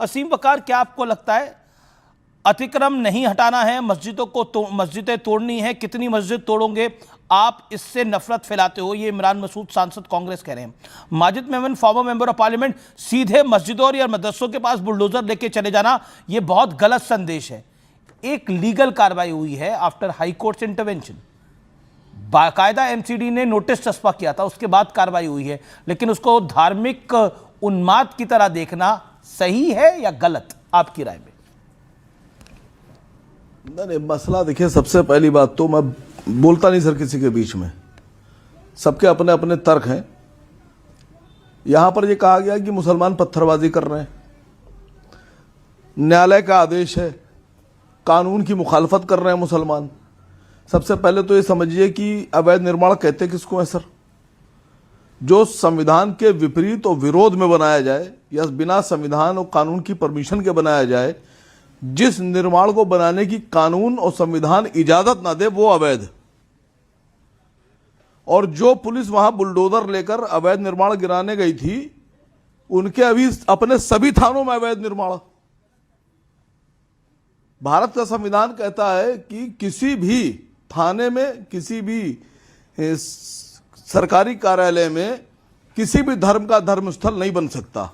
असीम वकार, क्या आपको लगता है अतिक्रम नहीं हटाना है, मस्जिदों को मस्जिदें तोड़नी है, कितनी मस्जिद तोड़ोगे आप, इससे नफरत फैलाते हो, ये इमरान मसूद सांसद कांग्रेस कह रहे हैं। Majid Memon farmer member of parliament, सीधे मस्जिदों और मदरसों के पास बुलडोजर लेके चले जाना ये बहुत गलत संदेश है। एक लीगल कार्रवाई हुई है आफ्टर हाई कोर्ट इंटरवेंशन, बाकायदा एमसीडी ने नोटिस चस्पा किया था, उसके बाद कार्रवाई हुई है, लेकिन उसको धार्मिक उन्माद की तरह देखना सही है या गलत, आपकी राय में? नहीं, मसला देखिए, सबसे पहली बात तो मैं बोलता नहीं सर किसी के बीच में, सबके अपने अपने तर्क हैं। यहां पर यह कहा गया कि मुसलमान पत्थरबाजी कर रहे हैं, न्यायालय का आदेश है, कानून की मुखालफत कर रहे हैं मुसलमान। सबसे पहले तो ये समझिए कि अवैध निर्माण कहते किसको है सर? जो संविधान के विपरीत और विरोध में बनाया जाए या बिना संविधान और कानून की परमिशन के बनाया जाए, जिस निर्माण को बनाने की कानून और संविधान इजाजत ना दे वो अवैध। और जो पुलिस वहां बुलडोजर लेकर अवैध निर्माण गिराने गई थी, उनके अभी अपने सभी थानों में अवैध निर्माण। भारत का संविधान कहता है कि किसी भी थाने में, किसी भी सरकारी कार्यालय में किसी भी धर्म का धर्मस्थल नहीं बन सकता।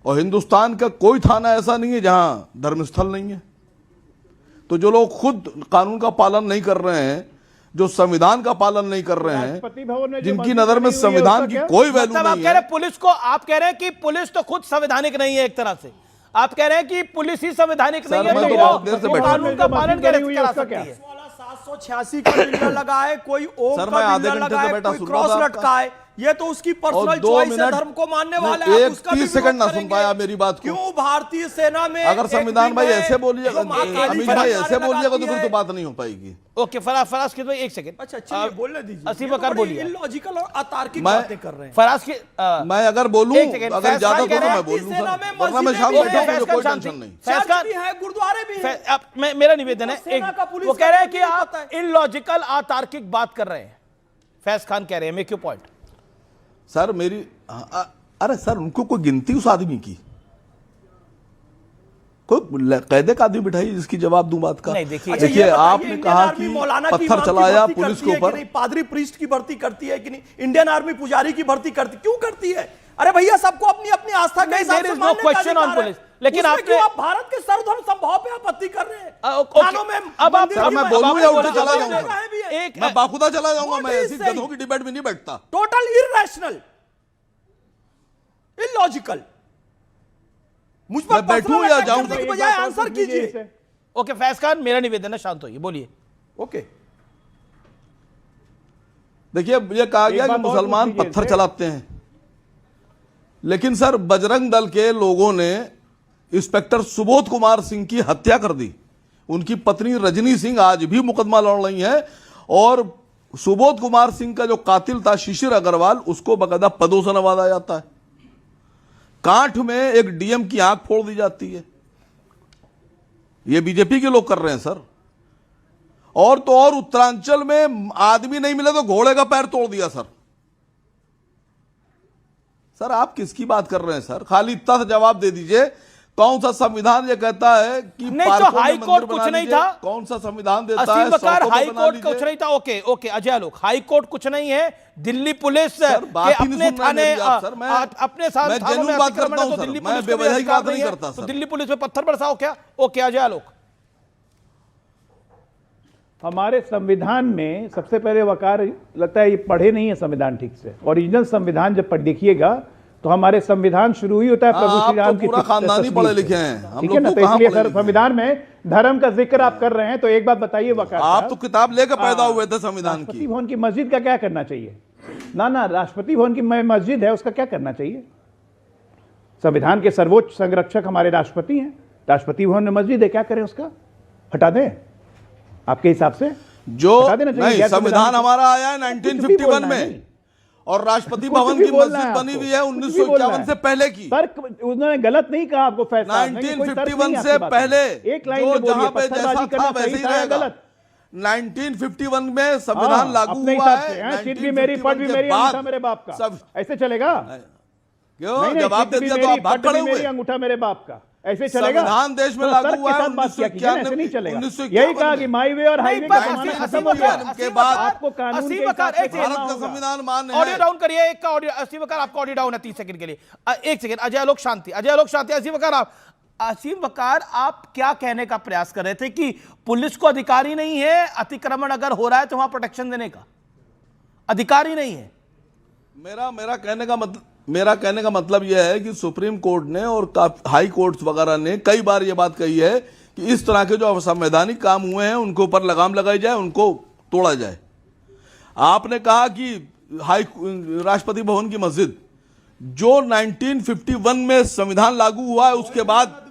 और हिंदुस्तान का कोई थाना ऐसा नहीं है जहां धर्मस्थल नहीं है। तो जो लोग खुद कानून का पालन नहीं कर रहे हैं, जो संविधान का पालन नहीं कर रहे हैं, जिनकी नजर में संविधान की कोई वैल्यू नहीं है। आप कह रहे हैं पुलिस को, आप कह रहे हैं कि पुलिस तो खुद संवैधानिक नहीं है, एक तरह से आप कह रहे हैं कि पुलिस ही संवैधानिक नहीं है, तो कानून का पालन कैसे करा सकती है? 786 का बिल्डर लगा है, कोई ओम का बिल्डर लगा है, कोई क्रॉस लटका है, ये तो उसकी पर्सनल चॉइस है, धर्म को मानने वाला है। उसका 30 सेकंड ना सुन पाया मेरी बात को। क्यों भारतीय सेना में अगर संविधान भाई ऐसे बोलिएगा, अमित भाई ऐसे बोलिएगा तो फिर तो बात नहीं हो पाएगी। ओके, फराज के भाई एक सेकंड, अच्छा चलिए बोलने दीजिए। असीम वकार बोलिए। इलॉजिकल और अतार्किक बातें कर रहे हैं फराज के। मैं अगर बोलूं, अगर ज्यादा हो तो मैं बोल दूं सर, वरना मैं शाम बैठा हूं, कोई टेंशन नहीं। चर्च भी है, गुरुद्वारे भी है। मेरा निवेदन है, वो कह रहे हैं कि आप इलॉजिकल अतार्किक बात कर रहे हैं, फैज खान कह रहे हैं, मेक योर पॉइंट। सर मेरी अरे सर, उनको कोई गिनती उस आदमी की, कोई कैदे का आदमी बिठाई जिसकी जवाब दूं बात का। देखिए आपने कहा कि पत्थर चलाया पुलिस के ऊपर, पादरी प्रीस्ट की भर्ती करती है कि नहीं, इंडियन आर्मी पुजारी की भर्ती करती, क्यों करती है? अरे भैया, सबको अपनी अपनी आस्था के हिसाब से मानने का अधिकार है। लेकिन आप भारत के सर्वधर्म समभाव पे आपत्ति कर रहे हैं। खानों में अब आप मैं बोलूं या उठे चला जाऊंगा? मैं बाखुदा चला जाऊंगा, मैं ऐसी गधों की डिबेट में नहीं बैठता। Total irrational, illogical. मुझ पर बैठूं या जाऊं के बजाय आंसर कीजिए। ओके फैज खान, मेरा निवेदन है, शांत होइए, बोलिए। ओके, देखिए ये कहा गया कि मुसलमान पत्थर चलाते हैं, लेकिन सर बजरंग दल के लोगों ने इंस्पेक्टर सुबोध कुमार सिंह की हत्या कर दी। उनकी पत्नी रजनी सिंह आज भी मुकदमा लड़ रही है, और सुबोध कुमार सिंह का जो कातिल था शिशिर अग्रवाल, उसको बकायदा पदों से नवाजा जाता है। कांठ में एक डीएम की आंख फोड़ दी जाती है। ये बीजेपी के लोग कर रहे हैं सर। और तो और उत्तरांचल में आदमी नहीं मिले तो घोड़े का पैर तोड़ दिया सर। सर आप किसकी बात कर रहे हैं सर? खाली इतना सा जवाब दे दीजिए, कौन सा संविधान ये कहता है कि नहीं तो हाई कोर्ट कुछ नहीं था? कौन सा संविधान देता है? हाई कोर्ट कुछ नहीं था। Okay okay Ajay Alok, high court कुछ नहीं है, दिल्ली पुलिस के अपने थाने, अपने थानों में अतिक्रमण है, तो दिल्ली पुलिस को भी अधिकार नहीं है, तो दिल्ली पुलिस पे पत्थर बरसाओ क्या? ओके अजय आलोक, हमारे संविधान में सबसे पहले वकार लगता है ये पढ़े नहीं है संविधान ठीक से। ओरिजिनल संविधान जब देखिएगा तो हमारे संविधान शुरू ही होता है प्रभु श्री राम की, पूरा खानदानी पढ़े लिखे हैं, ठीक है ना? तो इसलिए सर संविधान में धर्म का जिक्र आप कर रहे हैं, तो एक बात बताइए वकार, आप तो किताब लेकर पैदा हुए थे संविधान की। राष्ट्रपति भवन की मस्जिद का क्या करना चाहिए? ना राष्ट्रपति भवन की मस्जिद है, उसका क्या करना चाहिए? संविधान के सर्वोच्च संरक्षक हमारे राष्ट्रपति हैं, राष्ट्रपति भवन में मस्जिद है, क्या करें उसका? हटा दें आपके हिसाब से? जो नहीं, संविधान हमारा आया है 1951 में, और राष्ट्रपति भवन की मस्जिद बनी हुई है 1951 से पहले की। सर उन्होंने गलत नहीं कहा आपको, फैसला 1951 से पहले एक लाइन जहां पे जैसा था वैसे ही रहेगा। 1951 में संविधान लागू हुआ है, सीट भी मेरी, पद भी मेरी, अंगूठा मेरे बाप का, ऐसे चलेगा? क्यों नहीं, जवाब दे चिट भी दिया तो आप मेरी, भाग पट खड़े भी मेरी, हुए? अंगूठा मेरे बाप का, ऐसे चलेगा? संविधान देश में तो लागू तर्क हुआ के है साथ बात किया कीजिए ना, ऐसे नहीं चलेगा। 1991 यही कहा कि माई वे और हाईवे का जमाना नहीं, खत्म हो गया। के बाद आपको कानून के हिसाब से एक चलना भारत का होगा। संविधान मान्य ऑडियो है। डाउन करिए, एक का ऑडियो। असीम वकार आपका ऑडियो डाउन है 30 सेकंड के लिए। एक सेकंड, अजय आलोक शांति, अजय आलोक शांति। असीम वकार आप क्या कहने का प्रयास कर रहे थे कि पुलिस को अधिकार ही नहीं है, अतिक्रमण अगर हो रहा है तो वहां प्रोटेक्शन देने का अधिकार ही नहीं है? मेरा कहने का मतलब यह है कि सुप्रीम कोर्ट ने और हाई कोर्ट्स वगैरह ने कई बार यह बात कही है कि इस तरह के जो असंवैधानिक काम हुए हैं उनके ऊपर लगाम लगाई जाए, उनको तोड़ा जाए। आपने कहा कि राष्ट्रपति भवन की मस्जिद जो 1951 में संविधान लागू हुआ है उसके बाद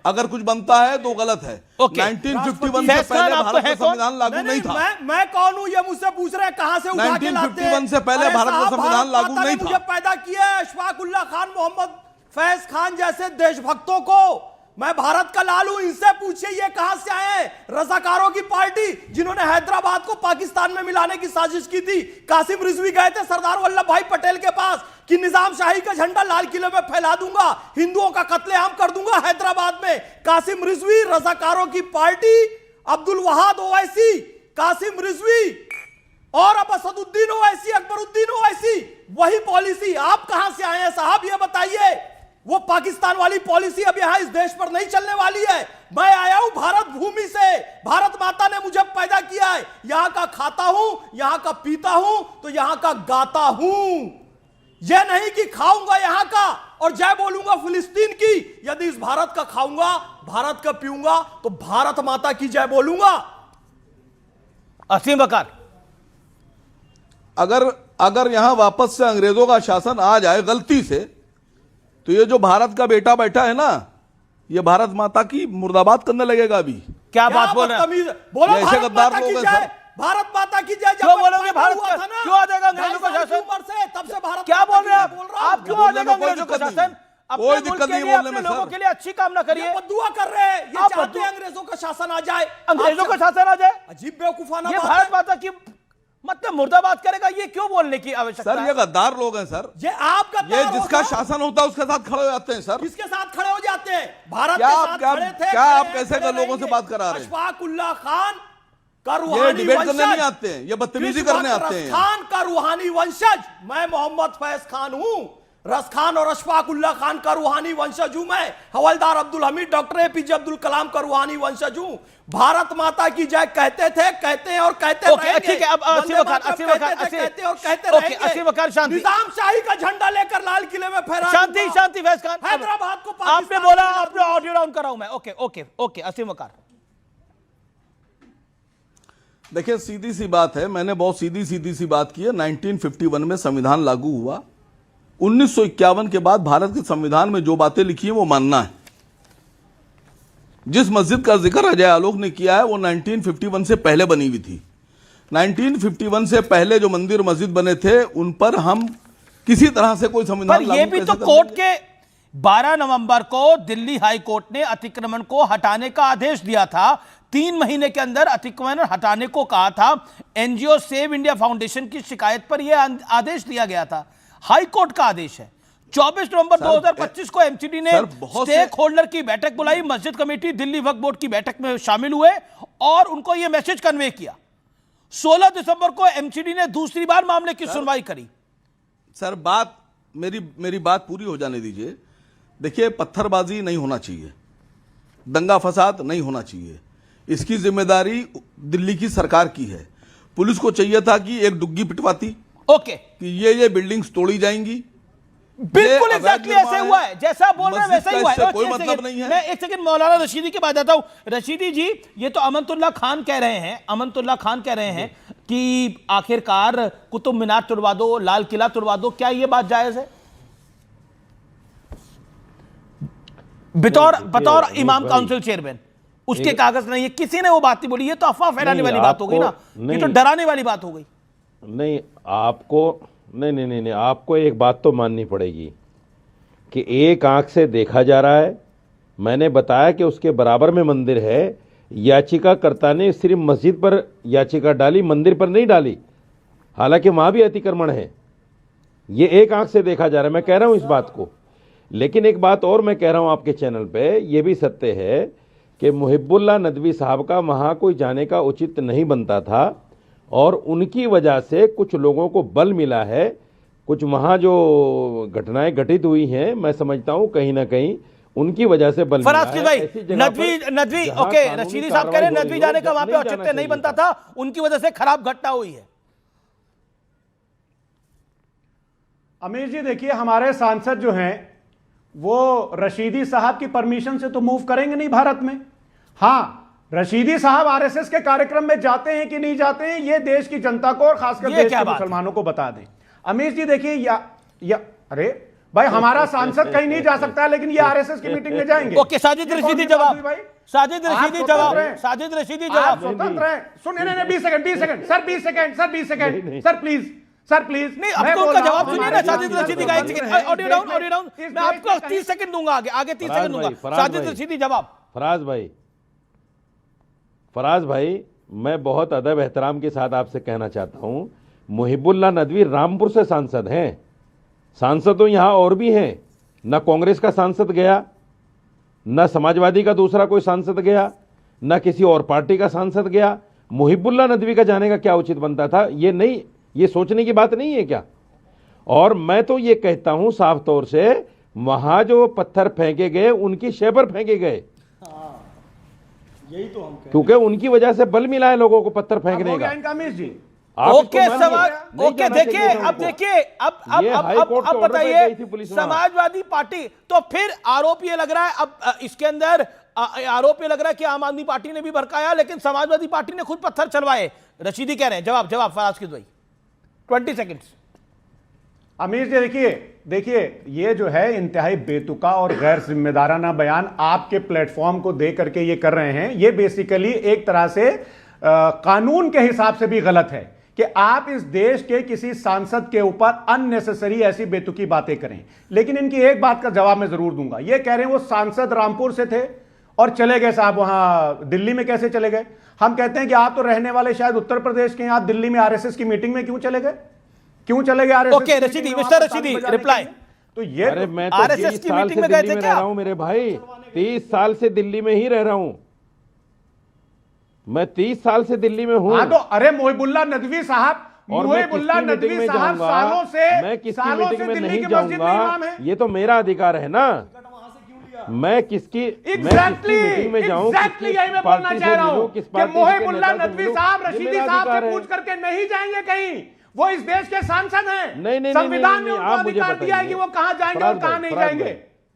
अगर कुछ बनता है तो गलत है। 1951 से पहले भारत का संविधान लागू नहीं था। मैं कौन हूं ये मुझसे पूछ रहे हैं? कहां से उठा के लाते हैं? 1951 से पहले भारत का संविधान लागू नहीं था। मुझे पैदा किया है अशफाक उल्लाह खान, मोहम्मद फैज खान जैसे देशभक्तों को। मैं भारत का लाल हूं, इनसे पूछिए ये कहां से आए? रजाकारों की पार्टी जिन्होंने हैदराबाद को पाकिस्तान में मिलाने की साजिश की थी। कासिम रिजवी गए थे सरदार वल्लभ भाई पटेल के पास कि निजाम शाही का झंडा लाल किले में फैला दूंगा, हिंदुओं का कत्लेआम कर दूंगा हैदराबाद में। कासिम रिजवी, रजाकारों की पार्टी, अब्दुल वहाद ओवैसी, कासिम रिजवी और अब असदुद्दीन ओवैसी, अकबरुद्दीन ओवैसी, वही पॉलिसी। आप कहां से आए हैं साहब ये बताइए? वो पाकिस्तान वाली पॉलिसी अब यहां इस देश पर नहीं चलने वाली है। मैं आया हूं भारत भूमि से, भारत माता ने मुझे पैदा किया है, यहां का खाता हूं, यहां का पीता हूं, तो यहां का गाता हूं। यह नहीं कि खाऊंगा यहां का और जय बोलूंगा फिलिस्तीन की। यदि इस भारत का खाऊंगा, भारत का पीऊंगा, तो भारत माता की जय बोलूंगा। असीम वकार, अगर यहां वापस से अंग्रेजों का शासन आ जाए गलती से, तो ये जो भारत का बेटा बैठा है ना, ये भारत माता की मुर्दाबाद करने लगेगा। अभी क्या बात बोल रहे हैं? बोलो ऐसे भारत गद्दार माता की लोग हैं जय, सर। भारत माता की जय। क्यों बोलोगे भारत का? क्यों आ जाएगा अंग्रेजों का शासन? तब से भारत क्या बोल रहे हैं आप? बोल रहा हूं। आप क्यों आ जाएगा अंग्रेजों का शासन? कोई दिक्कत नहीं बोलने में लोगों सर। के लिए अच्छी कामना करिए। बदुआ कर रहे हैं, ये आप चाहते हैं अंग्रेजों का शासन आ जाए, अंग्रेजों का शासन आ जाए। अजीब बेवकूफाना ये बात भारत है। माता की मतलब मुर्दाबाद करेगा, ये क्यों बोलने की आवश्यकता सर है? ये गद्दार लोग हैं सर। ये आपका ये जिसका शासन होता है उसके साथ खड़े हो जाते हैं सर। किसके साथ खड़े हो जाते हैं? भारत क्या के आप- साथ क्या- खड़े थे। क्या आप खड़े कैसे हैं, खड़े लोगों से रहेंगे। बात करा रहे हैं? अशफाक उल्लाह खान का ये रूहानी डिबेट करने वंशज, नहीं आते हैं, ये बदतमीजी करने आते हैं। खान का रूहानी वंशज मैं मोहम्मद फैज खान हूं। रस खान और अशफाक उल्लाह खान का रूहानी वंशज हूं मैं। हवलदार अब्दुल हमीद, डॉक्टर एपीजे अब्दुल कलाम का रूहानी वंशज हूं। भारत माता की जय कहते थे, कहते हैं और कहते रहेंगे। ठीक है, अब असीम वकार, कहते और कहते ओके, रहेंगे। असीम वकार शांति। निजाम शाही का झंडा लेकर लाल किले में फहरा शांति, दूंगा। शांति फैज खान। हैदराबाद को आपने पाकिस्तान बोला, में आपने ऑडियो डाउन कराऊं मैं। ओके ओके ओके, असीम वकार। देखिए सीधी सी बात है, मैंने बहुत सीधी सी बात की है। 1951 में संविधान लागू हुआ, 1951 के बाद भारत के संविधान में जो बातें लिखी हैं वो मानना है। जिस मस्जिद का जिक्र अजय आलोक ने किया है वो 1951 से पहले बनी हुई थी। 1951 से पहले जो मंदिर मस्जिद बने थे उन पर हम किसी तरह से कोई संविधान पर ये भी तो कोर्ट के 12 नवंबर को दिल्ली हाई कोर्ट ने अतिक्रमण को हटाने का आदेश दिया था। 3 महीने के अंदर अतिक्रमण हटाने को कहा था। एनजीओ सेव इंडिया फाउंडेशन की शिकायत पर यह आदेश दिया गया था। हाई कोर्ट का आदेश है। 24 नवंबर 2025 को एमसीडी ने स्टेक होल्डर की बैठक बुलाई। मस्जिद कमेटी, दिल्ली वक्फ बोर्ड की बैठक में शामिल हुए और उनको यह मैसेज कन्वे किया। 16 दिसंबर को एमसीडी ने दूसरी बार मामले की सुनवाई करी। सर मेरी बात पूरी हो जाने दीजिए। देखिए, पत्थरबाजी नहीं होना चाहिए, दंगा फसाद नहीं होना चाहिए। इसकी जिम्मेदारी दिल्ली की सरकार की है। पुलिस को चाहिए था कि एक डुग्गी पिटवाती ओके कि ये बिल्डिंग्स तोड़ी जाएंगी। बिल्कुल एग्जैक्टली ऐसे हुआ है, जैसा बोल रहे हैं वैसा ही हुआ है। कोई मतलब नहीं है। मैं एक सेकंड मौलाना रशीदी की बात आता हूं। रशीदी जी, ये तो अमनतुल्लाह खान कह रहे हैं कि आखिरकार कुतुब मीनार तुड़वा दो, लाल किला तुड़वा दो। क्या ये बात जायज है? बतौर इमाम काउंसिल चेयरमैन उसके कागज नहीं है, किसी ने वो बात नहीं बोली। ये तो अफवाह फैलाने वाली बात हो गई ना, ये तो डराने वाली बात हो गई। नहीं, आपको नहीं, आपको एक बात तो माननी पड़ेगी कि एक आंख से देखा जा रहा है। मैंने बताया कि उसके बराबर में मंदिर है। याचिकाकर्ता ने सिर्फ मस्जिद पर याचिका डाली, मंदिर पर नहीं डाली, हालांकि वहां भी अतिक्रमण है। ये एक आंख से देखा जा रहा है, मैं कह रहा हूं इस बात को। लेकिन एक बात और मैं कह रहा हूं आपके चैनल पे, ये भी सत्य है कि मुहिब्बुल्लाह नदवी साहब का वहां कोई जाने का उचित नहीं बनता था, और उनकी वजह से कुछ लोगों को बल मिला है। कुछ वहां जो घटनाएं घटित हुई हैं, मैं समझता हूं कहीं ना कहीं उनकी वजह से बल फराज मिला भाई, है। ऐसी जगह पर नदवी जहां ओके, कानूनी रशीदी साहब कह रहे हैं कार्रवाई नदवी हो रही जाने का हो, वहां पे नहीं औचित्य जाना नहीं चाहिए बनता था, उनकी वजह से खराब घटना हुई है। अमीर जी देखिए, हमारे सांसद जो हैं वो रशीदी साहब की परमिशन से तो मूव करेंगे नहीं भारत में। हां, रशीदी साहब आरएसएस के कार्यक्रम में जाते हैं कि नहीं जाते हैं, ये देश की जनता को और खासकर देश के मुसलमानों को बता दें। अमीर जी देखिए, अरे भाई, हमारा सांसद कहीं नहीं जा सकता है, लेकिन ये आरएसएस की मीटिंग में जाएंगे। ओके, साजिद रशीदी जवाब, साजिद रशीदी जवाब, साजिद रशीदी जवाब। स्वतंत्र हैं। सुनिए 20 second sir, 20 second sir, please sir, please. नहीं, अब उनका जवाब सुनिए ना। साजिद रशीदी का 1 सेकंड, ऑडियो डाउन। मैं आपको 30 सेकंड दूंगा, आगे 30 सेकंड दूंगा। साजिद रशीदी जवाब। फराज भाई, मैं बहुत अदब एहतराम के साथ आपसे कहना चाहता हूं, मुहिब्बुल्लाह नदवी रामपुर से सांसद हैं। सांसद तो यहां और भी हैं, न कांग्रेस का सांसद गया, न समाजवादी का दूसरा कोई सांसद गया, न किसी और पार्टी का सांसद गया। मुहिब्बुल्लाह नदवी का जाने का क्या उचित बनता था? ये नहीं, ये सोचने की बात नहीं है क्या? और मैं तो ये कहता हूं साफ तौर से, वहां जो पत्थर फेंके गए उनकी शय पर फेंके गए, यही तो हम क्योंकि उनकी वजह से बल मिला है लोगों को पत्थर फेंकने का। जी ओके सवाल, ओके देखिए, अब देखिए, अब बताइए, समाजवादी पार्टी, तो फिर आरोप ये लग रहा है, अब इसके अंदर आरोप ये लग रहा है कि आम आदमी पार्टी ने भी भड़काया, लेकिन समाजवादी पार्टी ने खुद पत्थर चलवाए। रशीदी कह रहे हैं, जवाब फराज की भाई, 20 सेकंड्स। अमीर जी देखिए, ये जो है इंतहाई बेतुका और गैर जिम्मेदाराना बयान आपके प्लेटफॉर्म को दे करके ये कर रहे हैं। ये बेसिकली एक तरह से कानून के हिसाब से भी गलत है कि आप इस देश के किसी सांसद के ऊपर अननेसेसरी ऐसी बेतुकी बातें करें। लेकिन इनकी एक बात का जवाब मैं जरूर दूंगा। ये कह रहे हैं वो सांसद रामपुर से थे और चले गए साहब वहां दिल्ली में, कैसे चले गए? हम कहते हैं कि आप तो रहने वाले शायद उत्तर प्रदेश के, आप दिल्ली में आरएसएस की मीटिंग में क्यों चले गए? Okay Rashidi, mister Rashidi reply. तो ये अरे मैं तो आरएसएस की मीटिंग में गए थे क्या? रह रहा हूं मेरे भाई, 30 साल से दिल्ली में ही रह रहा हूं मैं, 30 साल से दिल्ली में हूं। तो अरे मुहिब्बुल्लाह नदवी साहब, मुहिब्बुल्लाह नदवी साहब सालों से, मैं किसकी मीटिंग में नहीं जाऊंगा, ये तो मेरा अधिकार है ना। मैं किसकी मीटिंग में जाऊं, यही मैं बोलना चाह रहा हूं कि मुहिब्बुल्लाह नदवी साहब रशीदी साहब से पूछ करके नहीं जाएंगे कहीं। वो इस देश के सांसद हैं। नहीं, संविधान ने उनको अधिकार दिया है कि वो कहां जाएंगे और कहां नहीं जाएंगे।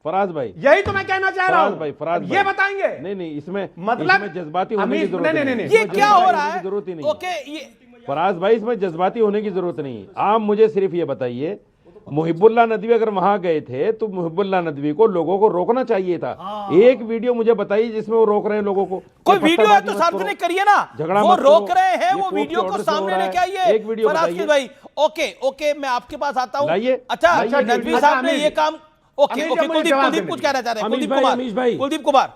फराज भाई, यही तो मैं कहना चाह रहा हूं। फराज ये बताएंगे। नहीं, इसमें मतलब जज्बाती होने की जरूरत नहीं। ये क्या हो रहा है? जरूरत ही नहीं। ओके, ये फराज भाई, इसमें जज्बाती होने की जरूरत नहीं। आप मुझे सिर्फ ये बताइए, मुहिब्बुल्लाह नदवी अगर वहां गए थे तो मुहिब्बुल्लाह नदवी को लोगों को रोकना चाहिए था। एक वीडियो मुझे बताइए जिसमें वो रोक रहे हैं लोगों को। कोई वीडियो है तो सार्वजनिक करिए ना। वो रोक रहे हैं, वो वीडियो को सामने लेके आइए। एक वीडियो बताइए भाई। ओके, मैं आपके पास आता हूं। अच्छा, नदवी साहब ने ये काम, ओके, कुलदीप कुछ कहना चाह रहे हैं। कुलदीप कुमार।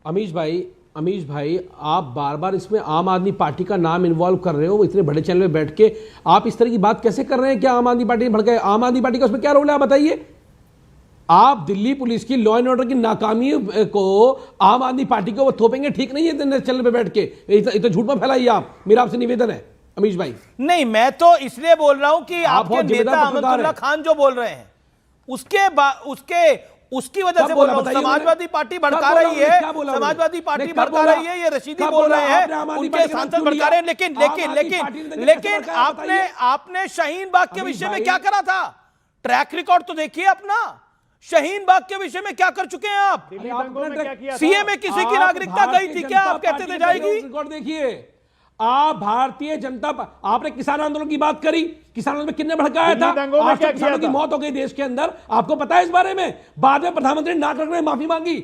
अमीश भाई, आप बार बार इसमें आम आदमी पार्टी का नाम इन्वॉल्व कर रहे हो। इतने बड़े चैनल में बैठ के आप इस तरह की बात कैसे कर रहे हैं? क्या आम आदमी पार्टी ने भड़काया? आम आदमी पार्टी का उसमें क्या रोल है, आप बताइए। आप दिल्ली पुलिस की लॉ एंड ऑर्डर की नाकामी को आम आदमी पार्टी को वो थोपेंगे, ठीक नहीं है चैनल पे बैठ के। इतना झूठ में फैलाइए आप, मेरा आपसे निवेदन है अमीश भाई। नहीं, मैं तो इसलिए बोल रहा हूं कि आपके नेता अहमदुल्ला खान जो बोल रहे हैं उसकी वजह से बोल रहा हूं। समाजवादी पार्टी भड़का रही है, समाजवादी पार्टी भड़का रही है, ये रशीदी बोल रहे हैं, उनके सांसद भड़का रहे हैं। लेकिन आपने शाहीन बाग के विषय में क्या करा था? ट्रैक रिकॉर्ड तो देखिए अपना। शाहीन बाग के विषय में क्या कर चुके हैं आप? सीए में किसी की नागरिकता गई थी क्या? आप कहते थे जाएगी। रिकॉर्ड देखिए आप। भारतीय जनता, आपने किसान आंदोलन की बात करी, किसान आंदोलन में कितने भड़काया था? 800 किसानों की मौत हो गई देश के अंदर, आपको पता है इस बारे में? बाद में प्रधानमंत्री नाक रखने माफी मांगी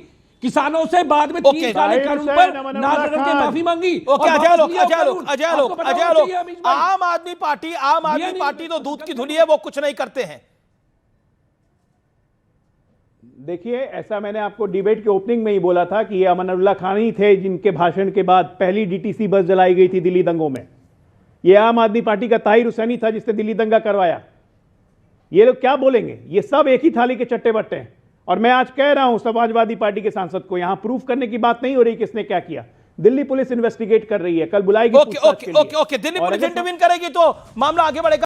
किसानों से, बाद में 3 साल कानून पर नाक रख के माफी मांगी। अजय लोग, आम आदमी पार्टी तो दूध की धुली है, वो कुछ नहीं करते हैं। देखिए, ऐसा मैंने आपको डिबेट के ओपनिंग में ही बोला था कि ये अमनुल्लाह खान ही थे जिनके भाषण के बाद पहली डीटीसी बस जलाई गई थी दिल्ली दंगों में। ये आम आदमी पार्टी का ताहिर हुसैनी था जिसने दिल्ली दंगा करवाया। ये लोग क्या बोलेंगे? ये सब एक ही थाली के चट्टे बट्टे हैं। और मैं आज कह रहा हूं समाजवादी पार्टी के सांसद को, यहां प्रूफ करने की बात नहीं हो रही किसने क्या किया। दिल्ली पुलिस इन्वेस्टिगेट कर रही है, कल बुलाएगी। ओके, दिल्ली पुलिस इंटरवीन करेगी तो मामला आगे बढ़ेगा।